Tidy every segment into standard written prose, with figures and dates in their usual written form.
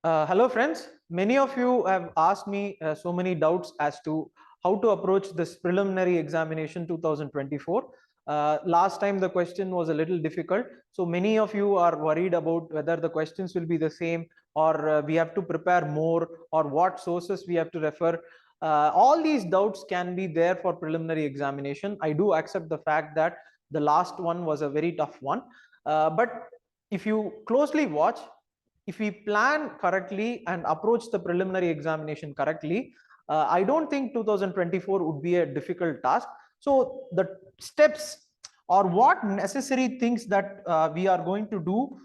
Hello friends, many of you have asked me so many doubts as to how to approach this preliminary examination 2024. Last time the question was a little difficult, so many of you are worried about whether the questions will be the same or we have to prepare more or what sources we have to refer. All these doubts can be there for preliminary examination. I do accept the fact that the last one was a very tough one, but if you closely watch, if we plan correctly and approach the preliminary examination correctly, I don't think 2024 would be a difficult task. So the steps or what necessary things that we are going to do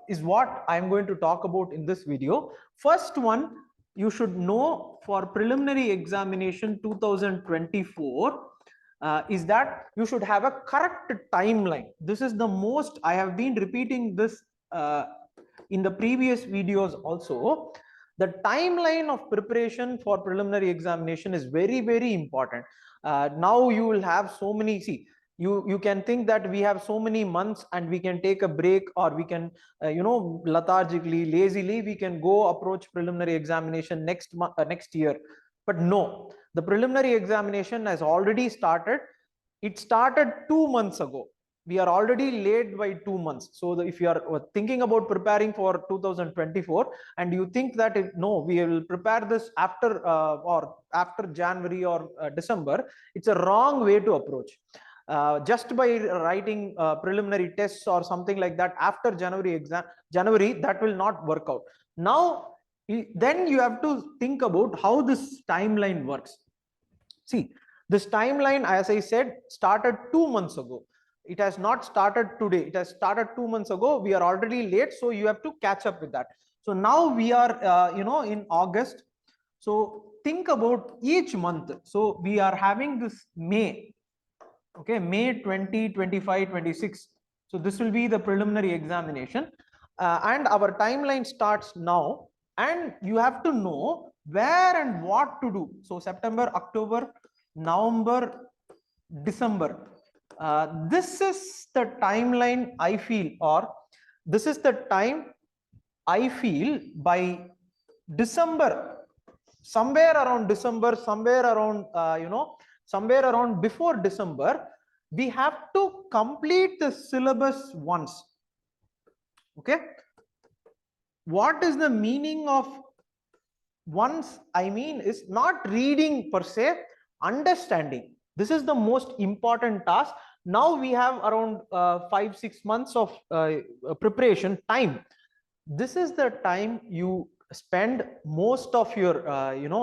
is what I'm going to talk about in this video. First one, you should know for preliminary examination 2024 is that you should have a correct timeline. This is the most, I have been repeating this in the previous videos also. The timeline of preparation for preliminary examination is very, very important. Now you will have so many, you can think that we have so many months and we can take a break, or we can lethargically, lazily we can go approach preliminary examination next year. But no, the preliminary examination has already started. It started 2 months ago. We are already late by 2 months. So if you are thinking about preparing for 2024 and you think that no, we will prepare this after January or December, it's a wrong way to approach. Just by writing preliminary tests or something like that after January, that will not work out. Now then you have to think about how this timeline works. See, this timeline, as I said, started 2 months ago. It has not started today. It has started 2 months ago. We are already late, so you have to catch up with that. So now we are in August. So think about each month. So we are having this May, okay, May 20, 25, 26. So this will be the preliminary examination, and our timeline starts now, and you have to know where and what to do. So September, October, November, December. This is the timeline I feel, or this is the time I feel by December, somewhere around December, somewhere around somewhere around before December, we have to complete the syllabus once. Okay, what is the meaning of once? I mean is not reading per se, understanding. This is the most important task. Now we have around 5-6 months of preparation time. This is the time you spend most of your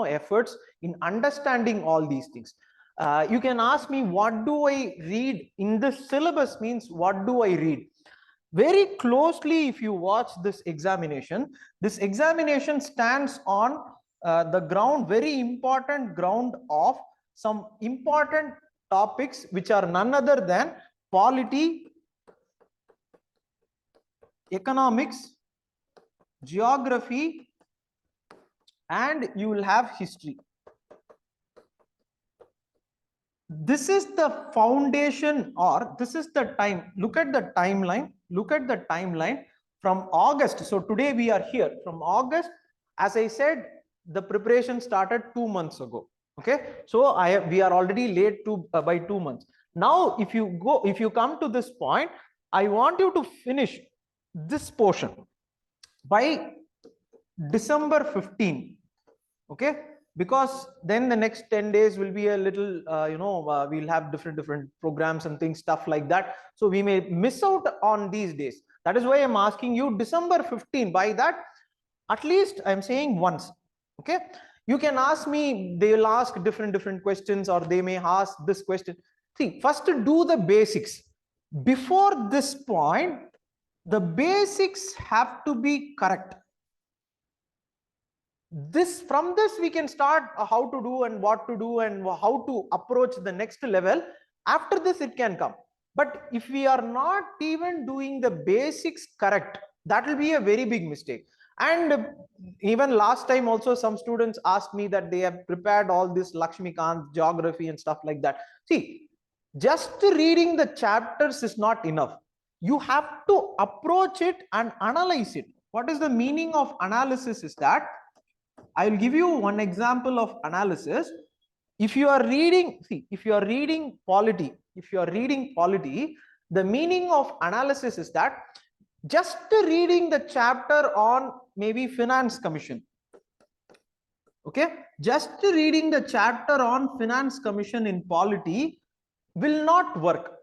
efforts in understanding all these things. You can ask me, what do I read in this syllabus? Means what do I read? Very closely, if you watch this examination stands on the ground, very important ground of some important topics which are none other than polity, economics, geography, and you will have history. This is the foundation, or this is the time. Look at the timeline. Look at the timeline from August. So today we are here from August. As I said, the preparation started 2 months ago. Okay, so we are already late by 2 months. Now if you come to this point, I want you to finish this portion by December 15. Okay, because then the next 10 days will be a little we'll have different programs and things, stuff like that, so we may miss out on these days. That is why I'm asking you December 15. By that, at least I'm saying once. Okay, you can ask me, they will ask different questions, or they may ask this question. See, first to do the basics. Before this point, the basics have to be correct. From this we can start how to do and what to do and how to approach the next level. After this it can come. But if we are not even doing the basics correct, that will be a very big mistake. And even last time also some students asked me that they have prepared all this Lakshmikant geography and stuff like that. See, just reading the chapters is not enough. You have to approach it and analyze it. What is the meaning of analysis is that, I will give you one example of analysis. If you are reading, see, if you are reading polity, the meaning of analysis is that just reading the chapter on maybe finance commission, okay, just reading the chapter on finance commission in polity will not work.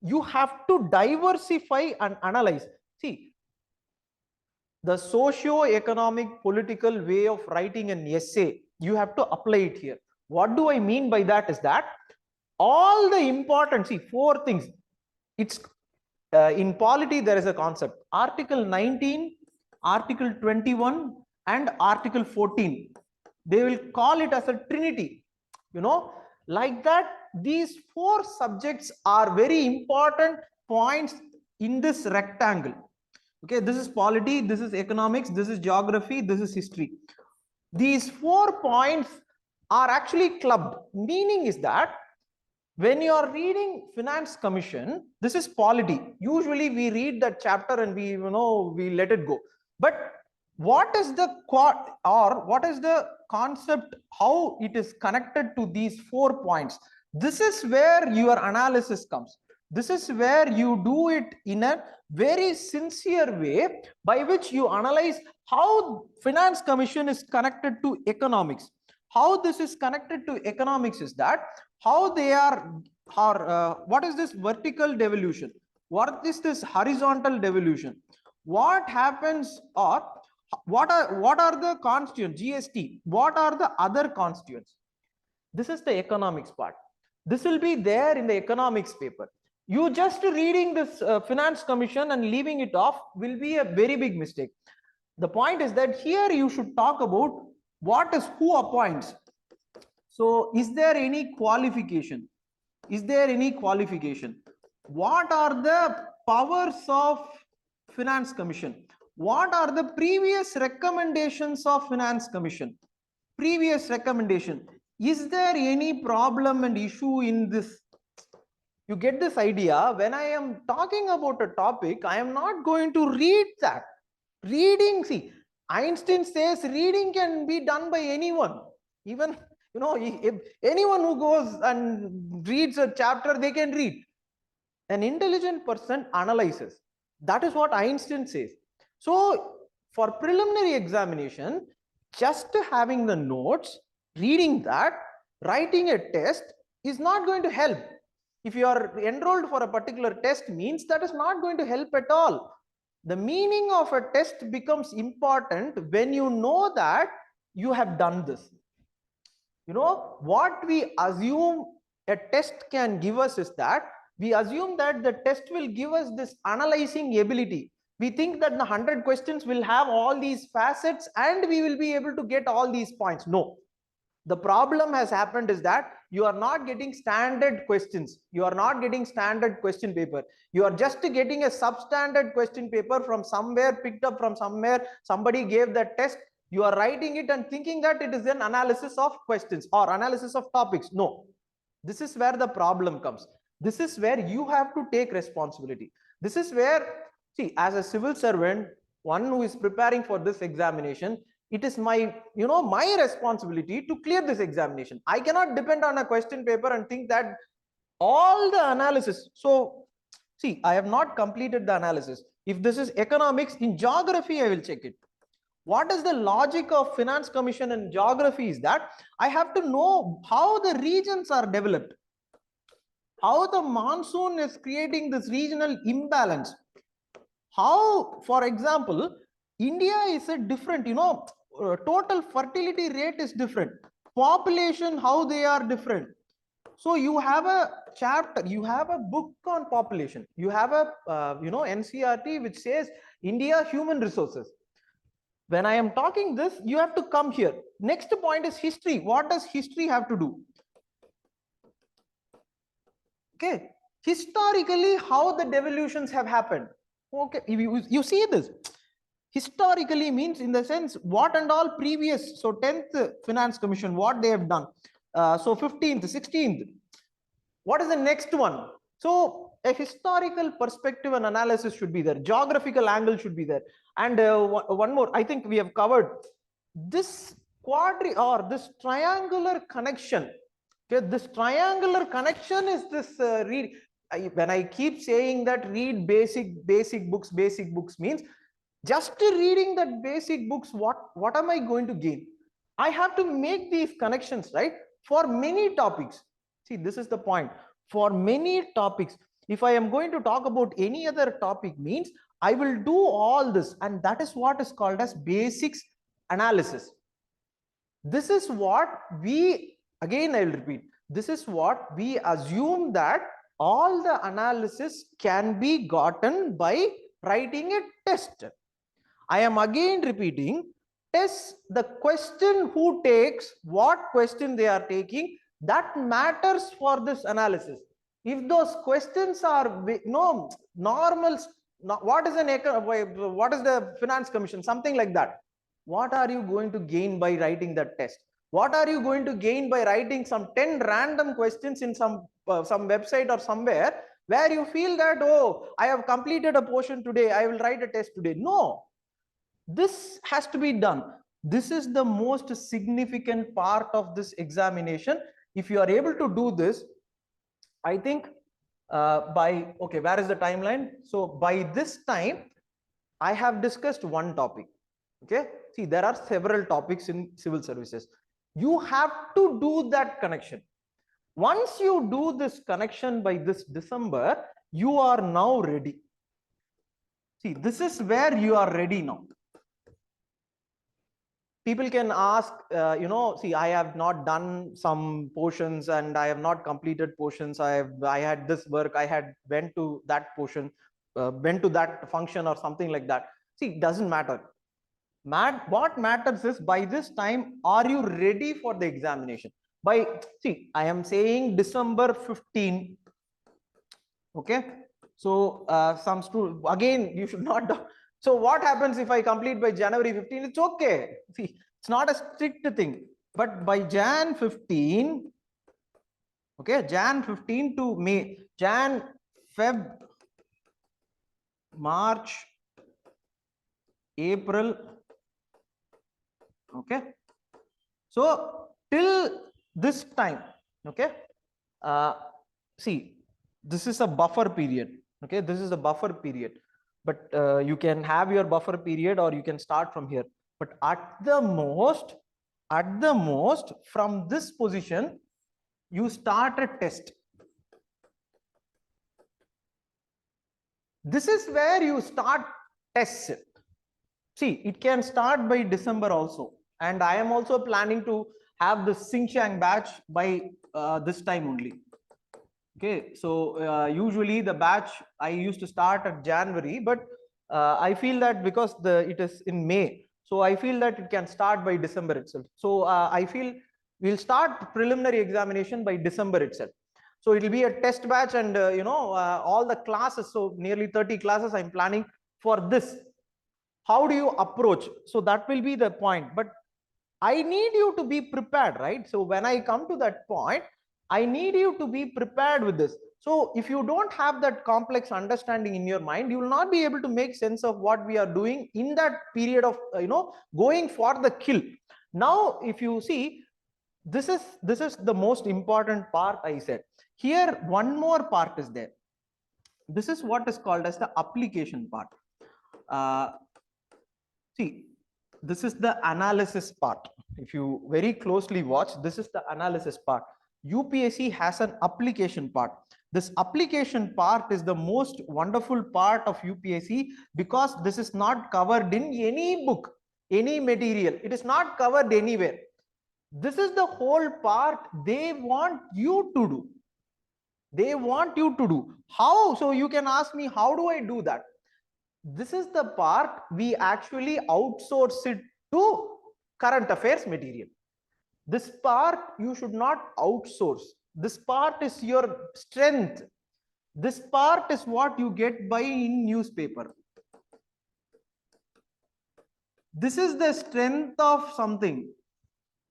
You have to diversify and analyze. See, the socio-economic political way of writing an essay, you have to apply it here. What do I mean by that is that all the important, see, four things. It's in polity, there is a concept. Article 19, Article 21, and Article 14. They will call it as a trinity. You know, like that, these four subjects are very important points in this rectangle. Okay, this is polity, this is economics, this is geography, this is history. These 4 points are actually clubbed. Meaning is that when you are reading finance commission, this is polity. Usually we read that chapter and we let it go. But what is the concept, how it is connected to these 4 points? This is where your analysis comes. This is where you do it in a very sincere way, by which you analyze how finance commission is connected to economics. How this is connected to economics is that how they are what is this vertical devolution, what is this horizontal devolution, what happens, or what are the constituents, GST, what are the other constituents. This is the economics part. This will be there in the economics paper. You just reading this finance commission and leaving it off will be a very big mistake. The point is that here you should talk about what is who appoints. So is there any qualification? Is there any qualification? What are the powers of finance commission? What are the previous recommendations of finance commission? Previous recommendation. Is there any problem and issue in this? You get this idea. When I am talking about a topic, I am not going to read that. Reading, see, Einstein says reading can be done by anyone. Even, if anyone who goes and reads a chapter, they can read. An intelligent person analyzes. That is what Einstein says. So for preliminary examination, just having the notes, reading that, writing a test is not going to help. If you are enrolled for a particular test, means that is not going to help at all. The meaning of a test becomes important when you know that you have done this. What we assume a test can give us is that we assume that the test will give us this analyzing ability. We think that the 100 questions will have all these facets and we will be able to get all these points. No. The problem has happened is that you are not getting standard questions. You are not getting standard question paper. You are just getting a substandard question paper from somewhere, picked up from somewhere. Somebody gave that test. You are writing it and thinking that it is an analysis of questions or analysis of topics. No. This is where the problem comes. This is where you have to take responsibility. This is where, see, as a civil servant, one who is preparing for this examination, it is my responsibility to clear this examination. I cannot depend on a question paper and think that all the analysis. So see, I have not completed the analysis. If this is economics, in geography I will check it. What is the logic of finance commission and geography is that I have to know how the regions are developed, how the monsoon is creating this regional imbalance. How, for example, India is a different, total fertility rate is different. Population, how they are different. So you have a chapter, you have a book on population. You have a, NCRT which says India human resources. When I am talking this, you have to come here. Next point is history. What does history have to do? Okay. Historically, how the devolutions have happened. Okay. You see this. Historically means in the sense what and all previous. So 10th Finance Commission, what they have done. So 15th, 16th. What is the next one? So a historical perspective and analysis should be there. Geographical angle should be there. And one more, I think we have covered this this triangular connection. Okay, this triangular connection is this read. When I keep saying that read basic books means just reading that basic books, what am I going to gain? I have to make these connections, right? For many topics. See, this is the point. For many topics, if I am going to talk about any other topic means I will do all this, and that is what is called as basics analysis. This is what we, again I will repeat, this is what we assume that all the analysis can be gotten by writing a test. I am again repeating, test, the question who takes, what question they are taking, that matters for this analysis. If those questions are normal, what is the finance commission, something like that, what are you going to gain by writing that test? What are you going to gain by writing some 10 random questions in some website or somewhere where you feel that, oh, I have completed a portion today, I will write a test today? No, this has to be done. This is the most significant part of this examination. If you are able to do this, I think okay, where is the timeline? So by this time, I have discussed one topic. Okay, see, there are several topics in civil services. You have to do that connection. Once you do this connection by this December, you are now ready. See, this is where you are ready now. People can ask, see, I have not done some portions and I have not completed portions. I had this work, I had went to that portion, went to that function or something like that. See, it doesn't matter. What matters is, by this time, are you ready for the examination? See, I am saying December 15. Okay. So some students, again, you should not. So what happens if I complete by January 15? It's okay. See, it's not a strict thing. But by Jan 15, okay, Jan 15 to May, Jan, Feb, March, April. Okay. So till this time, okay, see, this is a buffer period. Okay, this is a buffer period. But you can have your buffer period or you can start from here. But at the most, from this position, you start a test. This is where you start tests. See, it can start by December also. And I am also planning to have the Xinjiang batch by this time only. Okay, so usually the batch I used to start at January, but I feel that because it is in May, so I feel that it can start by December itself. So I feel we'll start preliminary examination by December itself. So it will be a test batch, and all the classes, so nearly 30 classes I'm planning for this. How do you approach? So that will be the point. But I need you to be prepared, right? So when I come to that point, I need you to be prepared with this. So if you don't have that complex understanding in your mind, you will not be able to make sense of what we are doing in that period of, going for the kill. Now, if you see, this is the most important part I said. Here, one more part is there. This is what is called as the application part. See, this is the analysis part. If you very closely watch, this is the analysis part. UPSC has an application part. This application part is the most wonderful part of UPSC because this is not covered in any book, any material. It is not covered anywhere. This is the whole part they want you to do. They want you to do. How? So you can ask me, how do I do that? This is the part we actually outsource it to current affairs material. This part you should not outsource. This part is your strength. This part is what you get by in newspaper. This is the strength of something.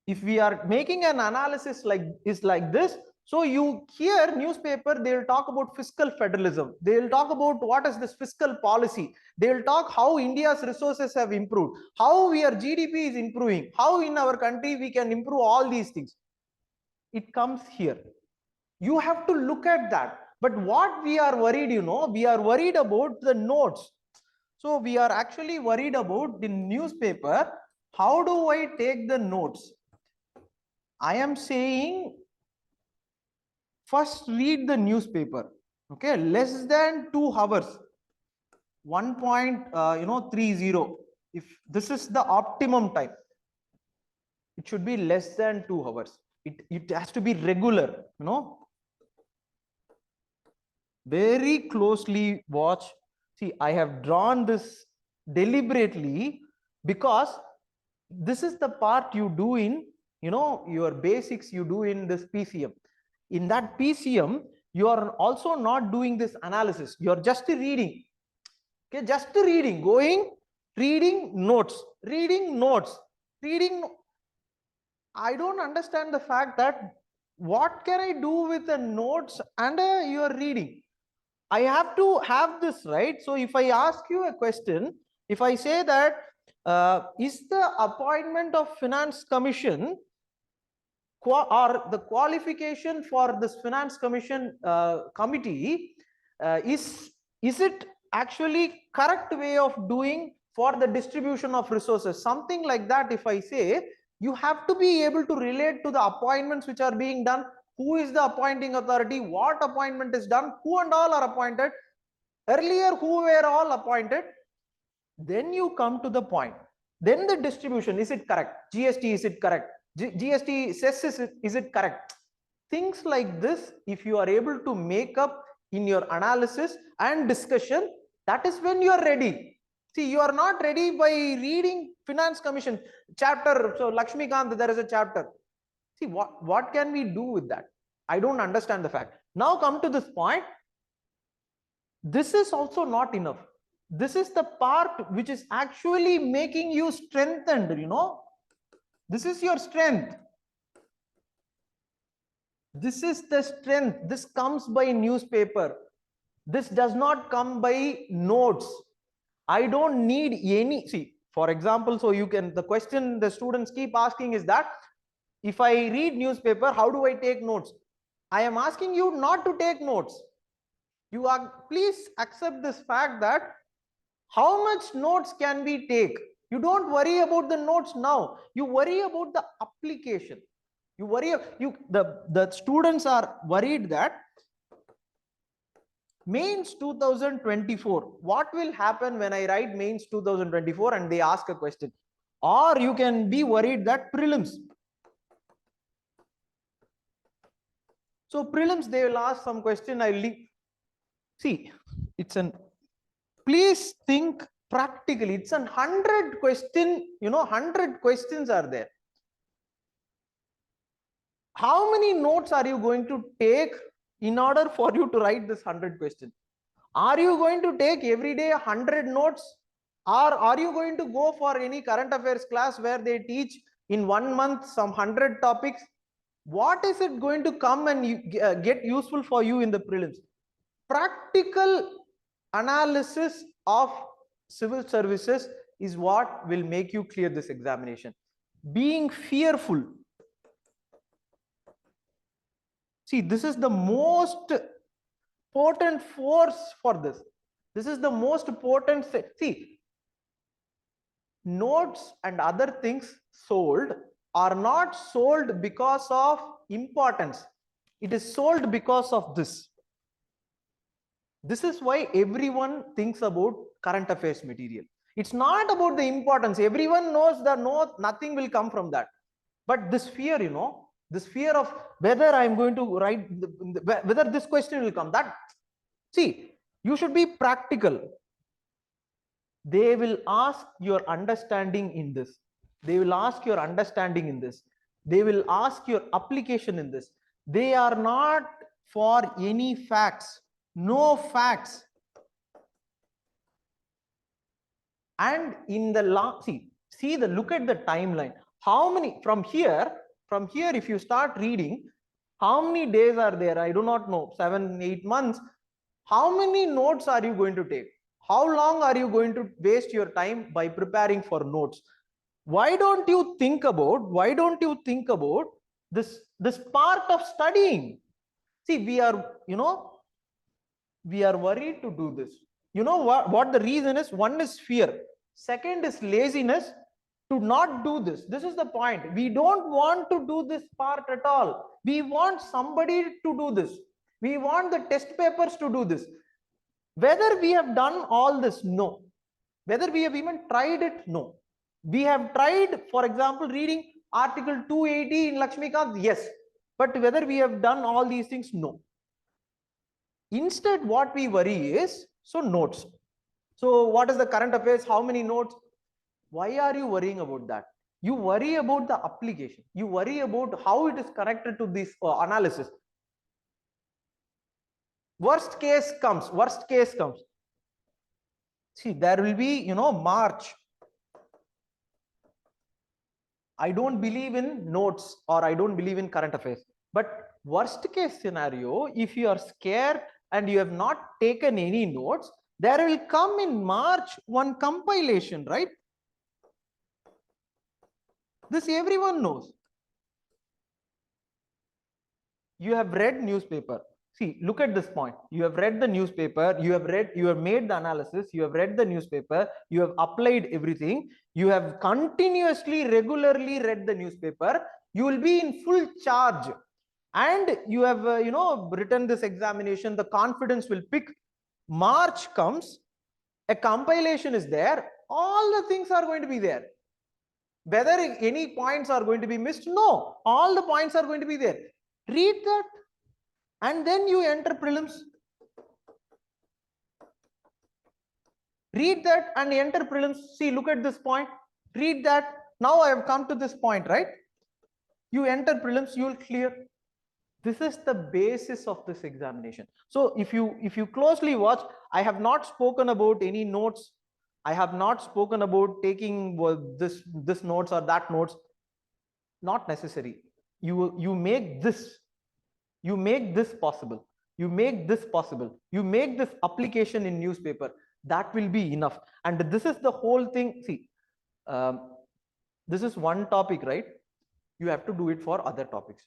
If we are making an analysis like this, So you hear newspaper, they will talk about fiscal federalism. They will talk about what is this fiscal policy. They will talk how India's resources have improved, how our GDP is improving, how in our country we can improve all these things. It comes here. You have to look at that. But what we are worried, we are worried about the notes. So we are actually worried about the newspaper. How do I take the notes? I am saying first read the newspaper. Okay, less than 2 hours. 1.30. If this is the optimum time, it should be less than 2 hours. It has to be regular, very closely watch. See, I have drawn this deliberately because this is the part you do in, your basics you do in this PCM. In that PCM, you are also not doing this analysis. You are just reading. Okay, just reading, reading notes. I don't understand the fact that what can I do with the notes and your reading? I have to have this, right? So if I ask you a question, if I say that is the appointment of finance commission or the qualification for this finance commission committee, is it actually correct way of doing for the distribution of resources? Something like that. If I say, you have to be able to relate to the appointments which are being done. Who is the appointing authority? What appointment is done? Who and all are appointed? Earlier, who were all appointed? Then you come to the point. Then the distribution, is it correct? GST, is it correct? GST cess, is it correct? Things like this, if you are able to make up in your analysis and discussion, that is when you are ready. See, you are not ready by reading Finance Commission chapter. So Lakshmikant, there is a chapter. See, what can we do with that? I don't understand the fact. Now come to this point. This is also not enough. This is the part which is actually making you strengthened, This is your strength. This is the strength. This comes by newspaper. This does not come by notes. I don't need any. See, for example, so the question the students keep asking is that, if I read newspaper, how do I take notes? I am asking you not to take notes. Please accept this fact that how much notes can we take? You don't worry about the notes now. You worry about the application. The students are worried that Mains 2024, what will happen when I write Mains 2024 and they ask a question? Or you can be worried that prelims. So prelims, they will ask some question. I'll leave. See, please think practically. It's 100 question, 100 questions are there. How many notes are you going to take in order for you to write this 100 questions? Are you going to take every day 100 notes? Or are you going to go for any current affairs class where they teach in 1 month some 100 topics? What is it going to come and get useful for you in the prelims? Practical analysis of civil services is what will make you clear this examination. Being fearful. See, this is the most potent force for this. This is the most potent. See, notes and other things sold are not sold because of importance. It is sold because of this. This is why everyone thinks about current affairs material. It's not about the importance. Everyone knows that nothing will come from that. But this fear, this fear of whether I'm going to write, whether this question will come. See, you should be practical. They will ask your understanding in this. They will ask your understanding in this. They will ask your application in this. They are not for any facts. No facts. And in the last, look at the timeline. How many from here, if you start reading, How many days are there? I do not know. 7, 8 months. How many notes are you going to take? How long are you going to waste your time by preparing for notes? Why don't you think about this part of studying? See, we are worried to do this. You know what the reason is? One is fear. Second is laziness to not do this. This is the point. We don't want to do this part at all. We want somebody to do this. We want the test papers to do this. Whether we have done all this, no. Whether we have even tried it, no. We have tried, for example, reading article 280 in Lakshmikant, yes. But whether we have done all these things, no. Instead, what we worry is, notes. So what is the current affairs? How many notes? Why are you worrying about that? You worry about the application. You worry about how it is connected to this analysis. Worst case comes. See, there will be, March. I don't believe in notes or I don't believe in current affairs. But worst case scenario, if you are scared and you have not taken any notes, there will come in March one compilation, right? This everyone knows. You have read newspaper. See, look at this point. You have read the newspaper, you have made the analysis, you have read the newspaper, you have applied everything, you have continuously, regularly read the newspaper, you will be in full charge. And you have, written this examination, the confidence will pick. March comes, a compilation is there, all the things are going to be there. Whether any points are going to be missed, no, all the points are going to be there. Read that and then you enter prelims. Read that and enter prelims. See, look at this point. Read that. Now I have come to this point, right? You enter prelims, you will clear. This is the basis of this examination. So if you closely watch, I have not spoken about any notes. I have not spoken about taking this notes or that notes. Not necessary. You make this possible. You make this possible. You make this application in newspaper. That will be enough. And this is the whole thing. See, this is one topic, right? You have to do it for other topics.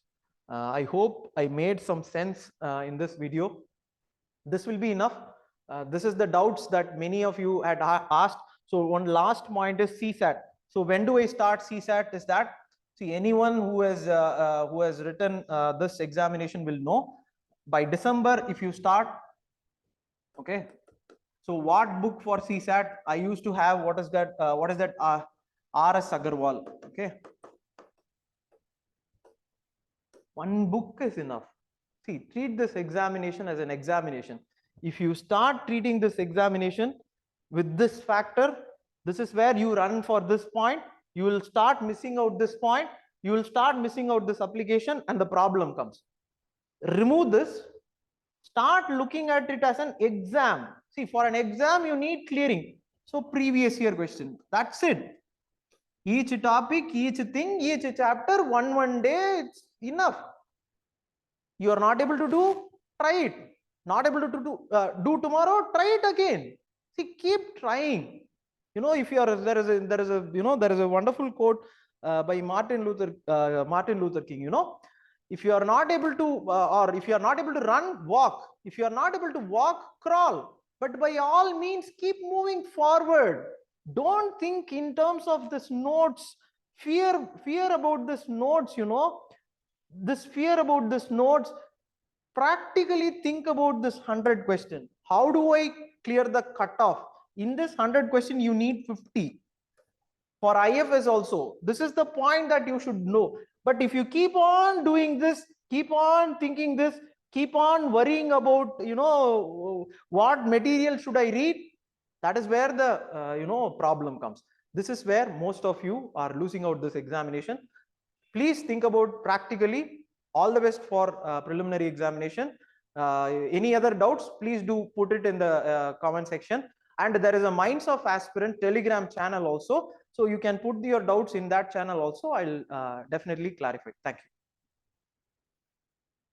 I hope I made some sense in this video. This will be enough. This is the doubts that many of you had asked. So one last point is CSAT. So when do I start CSAT? Is that, see, anyone who has written this examination will know by December if you start. Okay. So what book for CSAT? I used to have, what is that? R.S. Agarwal. Okay. One book is enough. See, treat this examination as an examination. If you start treating this examination with this factor, this is where you run for this point. You will start missing out this point. You will start missing out this application and the problem comes. Remove this. Start looking at it as an exam. See, for an exam, you need clearing. So previous year question. That's it. Each topic, each thing, each chapter, one day, it's enough. You are not able to do, try it. Not able to do tomorrow, try it again. See, keep trying. If you are, there is a wonderful quote by Martin Luther King. If you are not able to, or if you are not able to run, walk. If you are not able to walk, crawl. But by all means, keep moving forward. Don't think in terms of this notes. Fear about this notes. This fear about this notes. Practically think about this 100 question. How do I clear the cutoff? In this 100 question, you need 50. For IFS also, this is the point that you should know. But if you keep on doing this, keep on thinking this, keep on worrying about, what material should I read? That is where the, problem comes. This is where most of you are losing out this examination. Please think about practically. All the best for preliminary examination. Any other doubts, please do put it in the comment section. And there is a Minds of Aspirant Telegram channel also. So you can put your doubts in that channel also. I'll definitely clarify. Thank you.